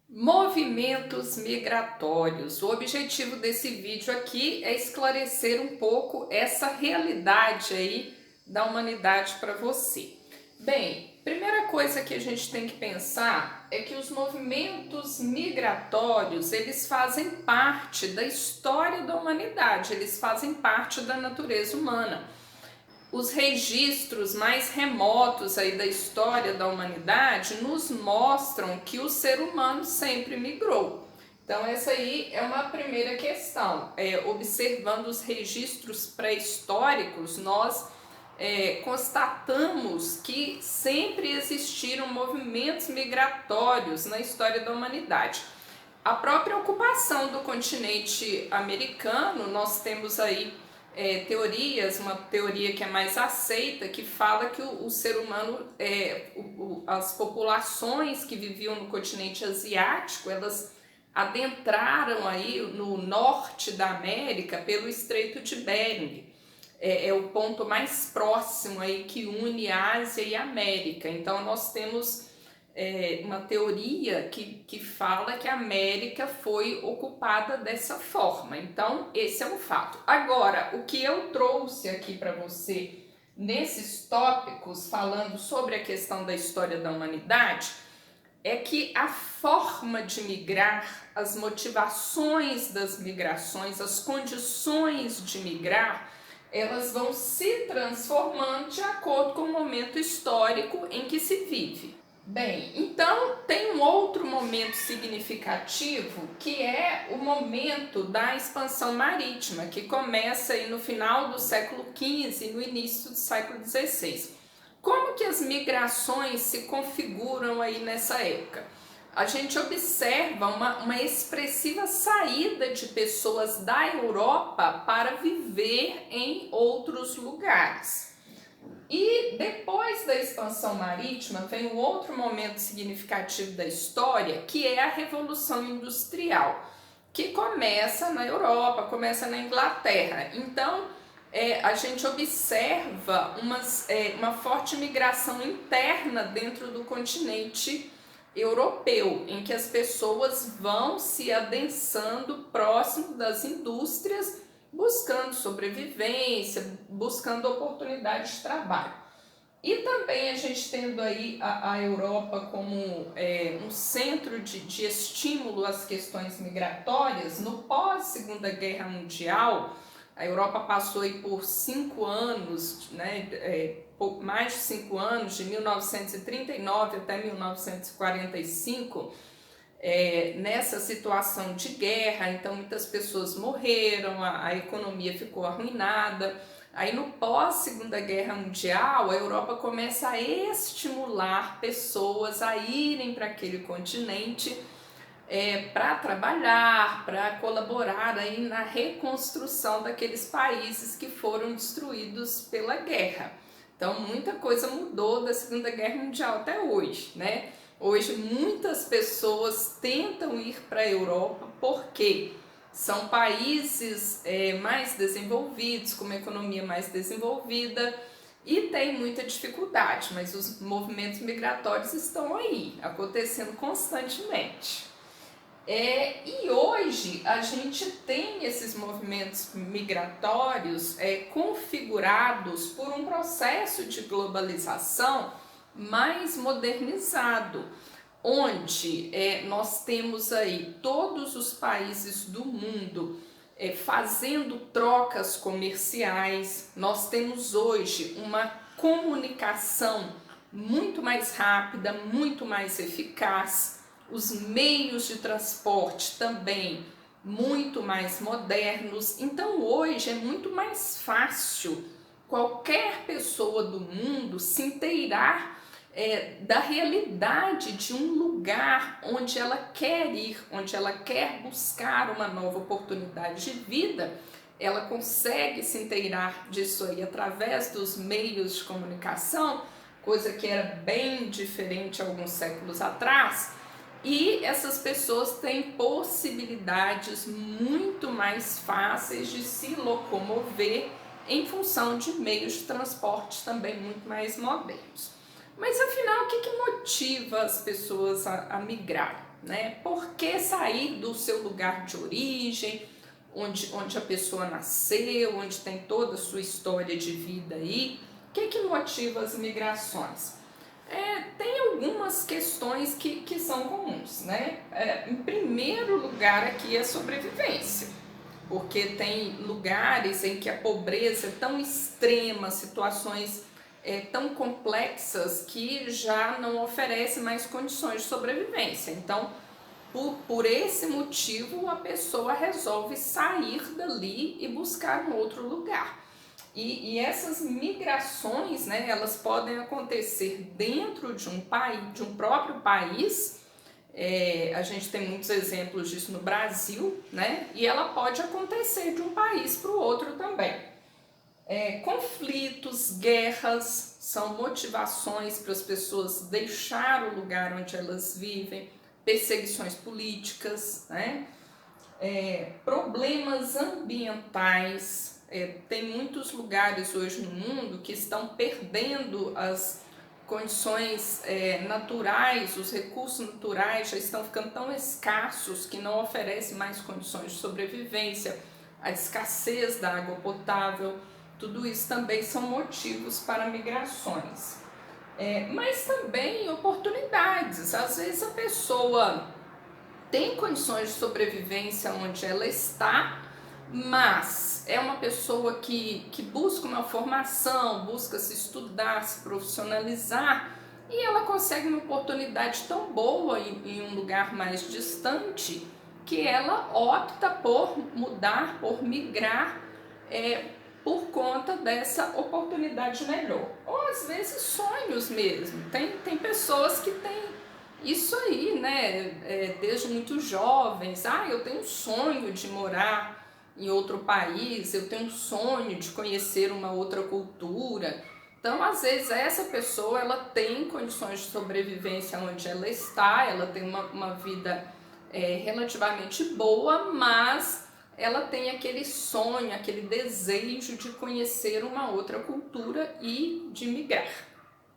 Movimentos migratórios. O objetivo desse vídeo aqui é esclarecer um pouco essa realidade aí da humanidade para você. Bem, primeira coisa que a gente tem que pensar é que os movimentos migratórios, eles fazem parte da história da humanidade, eles fazem parte da natureza humana. Os registros mais remotos aí da história da humanidade nos mostram que o ser humano sempre migrou. Então essa aí é uma primeira questão. Observando os registros pré-históricos, nós constatamos que sempre existiram movimentos migratórios na história da humanidade. A própria ocupação do continente americano, nós temos aí teorias, uma teoria que é mais aceita, que fala que o ser humano, as populações que viviam no continente asiático, elas adentraram aí no norte da América pelo Estreito de Bering. É o ponto mais próximo aí que une a Ásia e a América. Então nós temos uma teoria que fala que a América foi ocupada dessa forma. Então, esse é um fato. Agora, o que eu trouxe aqui para você nesses tópicos, falando sobre a questão da história da humanidade, é que a forma de migrar, as motivações das migrações, as condições de migrar, elas vão se transformando de acordo com o momento histórico em que se vive. Bem, então tem um outro momento significativo que é o momento da expansão marítima, que começa aí no final do século XV e no início do século XVI. Como que as migrações se configuram aí nessa época? A gente observa uma expressiva saída de pessoas da Europa para viver em outros lugares. E depois da expansão marítima vem um outro momento significativo da história, que é a Revolução Industrial, que começa na Europa, começa na Inglaterra. Então, a gente observa uma forte migração interna dentro do continente europeu, em que as pessoas vão se adensando próximo das indústrias, buscando sobrevivência, buscando oportunidades de trabalho. E também a gente tendo aí a Europa como um centro de estímulo às questões migratórias. No pós-Segunda Guerra Mundial, a Europa passou aí por 5 anos, mais de 5 anos, de 1939 até 1945, nessa situação de guerra. Então muitas pessoas morreram, a economia ficou arruinada. Aí no pós-Segunda Guerra Mundial, a Europa começa a estimular pessoas a irem para aquele continente para trabalhar, para colaborar aí na reconstrução daqueles países que foram destruídos pela guerra. Então muita coisa mudou da Segunda Guerra Mundial até hoje, né? Hoje muitas pessoas tentam ir para a Europa porque são países mais desenvolvidos, com uma economia mais desenvolvida, e tem muita dificuldade, mas os movimentos migratórios estão aí, acontecendo constantemente. E hoje a gente tem esses movimentos migratórios configurados por um processo de globalização mais modernizado, onde nós temos aí todos os países do mundo fazendo trocas comerciais. Nós temos hoje uma comunicação muito mais rápida, muito mais eficaz, os meios de transporte também muito mais modernos. Então hoje é muito mais fácil qualquer pessoa do mundo se inteirar da realidade de um lugar onde ela quer ir, onde ela quer buscar uma nova oportunidade de vida. Ela consegue se inteirar disso aí através dos meios de comunicação, coisa que era bem diferente alguns séculos atrás. E essas pessoas têm possibilidades muito mais fáceis de se locomover em função de meios de transporte também muito mais modernos. Mas afinal, o que, que motiva as pessoas a migrar, né? Por que sair do seu lugar de origem, onde a pessoa nasceu, onde tem toda a sua história de vida aí? O que motiva as migrações? Tem algumas questões que são comuns, né? Em primeiro lugar aqui é a sobrevivência, porque tem lugares em que a pobreza é tão extrema, situações tão complexas que já não oferece mais condições de sobrevivência. Então, por esse motivo, a pessoa resolve sair dali e buscar um outro lugar. E essas migrações, né, elas podem acontecer dentro de um país, de um próprio país. A gente tem muitos exemplos disso no Brasil, né? E ela pode acontecer de um país para o outro também. Conflitos, guerras são motivações para as pessoas deixar o lugar onde elas vivem, perseguições políticas, né? Problemas ambientais. Tem muitos lugares hoje no mundo que estão perdendo as condições naturais, os recursos naturais já estão ficando tão escassos que não oferecem mais condições de sobrevivência, a escassez da água potável, tudo isso também são motivos para migrações. Mas também oportunidades, às vezes a pessoa tem condições de sobrevivência onde ela está, mas é uma pessoa que busca uma formação, busca se estudar, se profissionalizar, e ela consegue uma oportunidade tão boa em um lugar mais distante que ela opta por mudar, por migrar, por conta dessa oportunidade melhor. Ou às vezes sonhos mesmo. Tem pessoas que têm isso aí, né? Desde muito jovens. Eu tenho um sonho de morar em outro país, eu tenho um sonho de conhecer uma outra cultura. Então, às vezes, essa pessoa ela tem condições de sobrevivência onde ela está, ela tem uma vida relativamente boa, mas ela tem aquele sonho, aquele desejo de conhecer uma outra cultura e de migrar.